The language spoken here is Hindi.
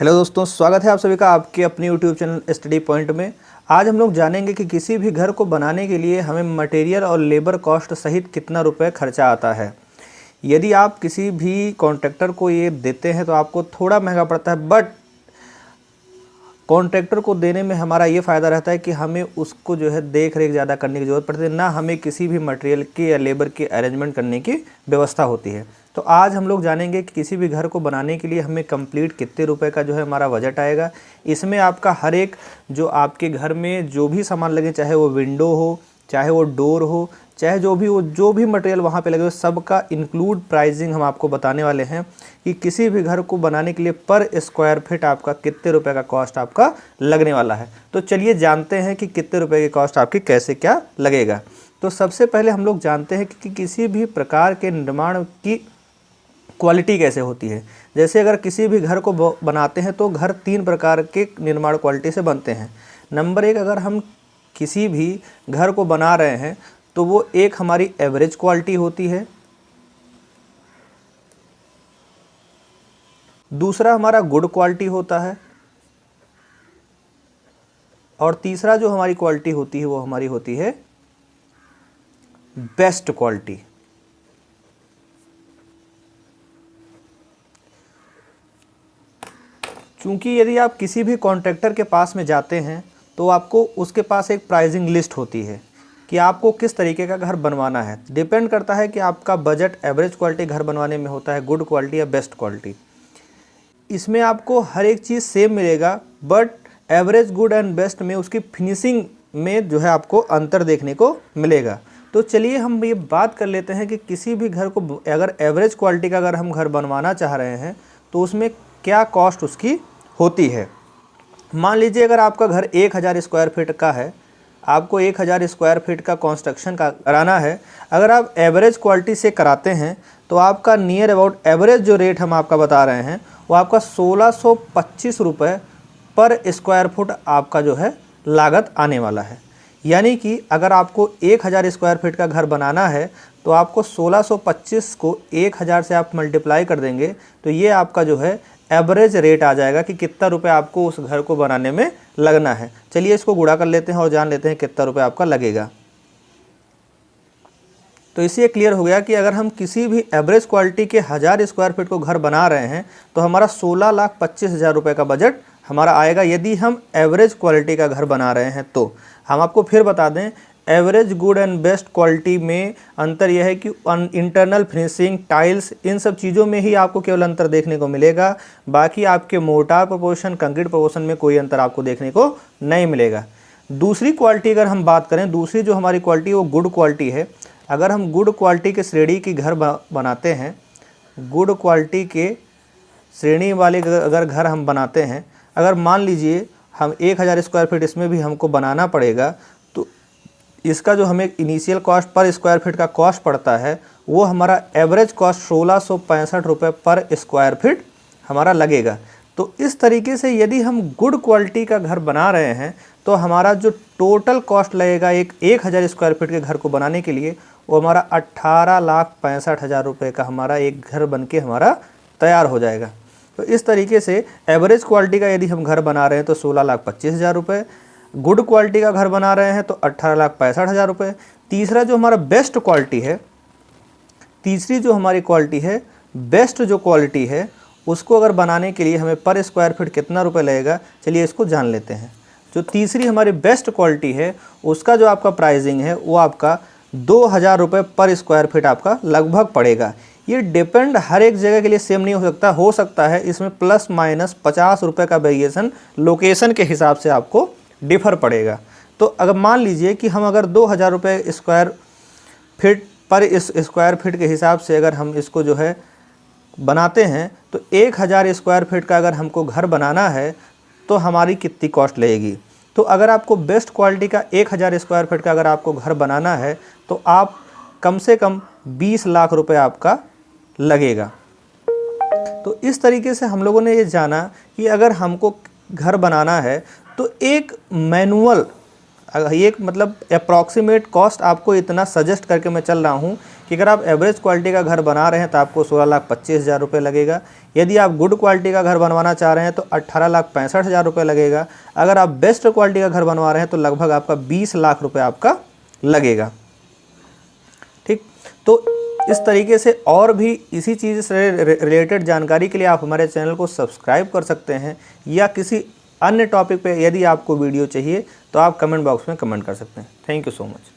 हेलो दोस्तों, स्वागत है आप सभी का आपके अपने यूट्यूब चैनल स्टडी पॉइंट में। आज हम लोग जानेंगे कि किसी भी घर को बनाने के लिए हमें मटेरियल और लेबर कॉस्ट सहित कितना रुपए खर्चा आता है। यदि आप किसी भी कॉन्ट्रैक्टर को ये देते हैं तो आपको थोड़ा महंगा पड़ता है, बट कॉन्ट्रैक्टर को देने में हमारा ये फ़ायदा रहता है कि हमें उसको जो है देख रेख ज़्यादा करने की ज़रूरत पड़ती है, ना हमें किसी भी मटेरियल के या लेबर के अरेंजमेंट करने की व्यवस्था होती है। तो आज हम लोग जानेंगे कि किसी भी घर को बनाने के लिए हमें कंप्लीट कितने रुपए का जो है हमारा बजट आएगा। इसमें आपका हर एक जो आपके घर में जो भी सामान लगे, चाहे वो विंडो हो, चाहे वो डोर हो, चाहे जो भी मटेरियल वहाँ पे लगे हो, सबका इंक्लूड प्राइसिंग हम आपको बताने वाले हैं कि किसी भी घर को बनाने के लिए पर स्क्वायर फीट आपका कितने रुपए का कॉस्ट आपका लगने वाला है। तो चलिए जानते हैं कि कितने रुपए की कॉस्ट आपकी कैसे क्या लगेगा। तो सबसे पहले हम लोग जानते हैं कि किसी भी प्रकार के निर्माण की क्वालिटी कैसे होती है। जैसे अगर किसी भी घर को बनाते हैं तो घर 3 प्रकार के निर्माण क्वालिटी से बनते हैं। नंबर 1, अगर हम किसी भी घर को बना रहे हैं तो वो एक हमारी एवरेज क्वालिटी होती है। दूसरा हमारा गुड क्वालिटी होता है और तीसरा जो हमारी क्वालिटी होती है वो हमारी होती है बेस्ट क्वालिटी। चूंकि यदि आप किसी भी कॉन्ट्रैक्टर के पास में जाते हैं तो आपको उसके पास एक प्राइसिंग लिस्ट होती है कि आपको किस तरीके का घर बनवाना है। डिपेंड करता है कि आपका बजट एवरेज क्वालिटी घर बनवाने में होता है, गुड क्वालिटी या बेस्ट क्वालिटी। इसमें आपको हर एक चीज़ सेम मिलेगा, but average, good and best में उसकी फिनिशिंग में जो है आपको अंतर देखने को मिलेगा। तो चलिए हम ये बात कर लेते हैं कि किसी भी घर को अगर एवरेज क्वालिटी का अगर हम घर बनवाना चाह रहे हैं तो उसमें क्या कॉस्ट उसकी होती है। मान लीजिए अगर आपका घर 1000 स्क्वायर फीट का है, आपको 1000 स्क्वायर फीट का कंस्ट्रक्शन का कराना है। अगर आप एवरेज क्वालिटी से कराते हैं तो आपका नियर अबाउट एवरेज जो रेट हम आपका बता रहे हैं वो आपका 1625 रुपये पर स्क्वायर फुट आपका जो है लागत आने वाला है। यानी कि अगर आपको 1000 स्क्वायर फीट का घर बनाना है तो आपको 1625 को 1000 से आप मल्टीप्लाई कर देंगे तो ये आपका जो है एवरेज रेट आ जाएगा कि कितना रुपए आपको उस घर को बनाने में लगना है। चलिए इसको गुणा कर लेते हैं और जान लेते हैं कितना रुपए आपका लगेगा। तो इससे क्लियर हो गया कि अगर हम किसी भी एवरेज क्वालिटी के 1000 स्क्वायर फीट को घर बना रहे हैं तो हमारा 16,25,000 रुपये का बजट हमारा आएगा। यदि हम एवरेज क्वालिटी का घर बना रहे हैं तो हम आपको फिर बता दें, average, good and best quality में अंतर यह है कि इंटरनल फिनिशिंग, टाइल्स, इन सब चीज़ों में ही आपको केवल अंतर देखने को मिलेगा। बाकी आपके मोर्टार प्रोपोर्शन, कंक्रीट प्रोपोर्शन में कोई अंतर आपको देखने को नहीं मिलेगा। दूसरी क्वालिटी अगर हम बात करें, दूसरी जो हमारी क्वालिटी वो गुड क्वालिटी है। अगर हम गुड क्वालिटी के श्रेणी की घर बनाते हैं, गुड क्वालिटी के श्रेणी वाले अगर घर हम बनाते हैं, अगर मान लीजिए हम 1000 स्क्वायर फीट इसमें भी हमको बनाना पड़ेगा तो इसका जो हमें initial cost per square feet का कॉस्ट पड़ता है वो हमारा एवरेज कॉस्ट 1665 रुपये पर स्क्वायर फीट हमारा लगेगा। तो इस तरीके से यदि हम गुड क्वालिटी का घर बना रहे हैं तो हमारा जो टोटल कॉस्ट लगेगा एक 1000 स्क्वायर फीट के घर को बनाने के लिए वो हमारा 18,65,000 रुपये का हमारा एक घर बन के हमारा तैयार हो जाएगा। तो इस तरीके से एवरेज क्वालिटी का यदि हम घर बना रहे हैं तो 16,25,000 रुपये, गुड क्वालिटी का घर बना रहे हैं तो 18,65,000 रुपये। तीसरा जो हमारा बेस्ट क्वालिटी है, तीसरी जो हमारी क्वालिटी है, बेस्ट जो क्वालिटी है, उसको अगर बनाने के लिए हमें पर स्क्वायर फीट कितना रुपये लगेगा, चलिए इसको जान लेते हैं। जो तीसरी हमारी बेस्ट क्वालिटी है उसका जो आपका प्राइसिंग है वो आपका 2000 रुपये पर स्क्वायर फीट आपका लगभग पड़ेगा। ये डिपेंड हर एक जगह के लिए सेम नहीं हो सकता है इसमें प्लस माइनस 50 रुपये का वेरिएशन लोकेशन के हिसाब से आपको डिफर पड़ेगा। तो अगर मान लीजिए कि हम अगर 2000 रुपये स्क्वायर फीट पर इस स्क्वायर फीट के हिसाब से अगर हम इसको जो है बनाते हैं तो 1000 स्क्वायर फीट का अगर हमको घर बनाना है तो हमारी कितनी कॉस्ट लगेगी। तो अगर आपको बेस्ट क्वालिटी का 1000 स्क्वायर फीट का अगर आपको घर बनाना है तो आप कम से कम 20 लाख रुपए आपका लगेगा। तो इस तरीके से हम लोगों ने ये जाना कि अगर हमको घर बनाना है तो एक मैनुअल, एक मतलब अप्रॉक्सीमेट कॉस्ट आपको इतना सजेस्ट करके मैं चल रहा हूँ कि अगर आप एवरेज क्वालिटी का घर बना रहे हैं तो आपको 16,25,000 रुपये लगेगा। यदि आप गुड क्वालिटी का घर बनवाना चाह रहे हैं तो 18,65,000 रुपये लगेगा। अगर आप बेस्ट क्वालिटी का घर बनवा रहे हैं तो लगभग आपका 20 लाख रुपये आपका लगेगा। ठीक, तो इस तरीके से और भी इसी चीज़ से रिलेटेड जानकारी के लिए आप हमारे चैनल को सब्सक्राइब कर सकते हैं, या किसी अन्य टॉपिक पे यदि आपको वीडियो चाहिए तो आप कमेंट बॉक्स में कमेंट कर सकते हैं। Thank you so much.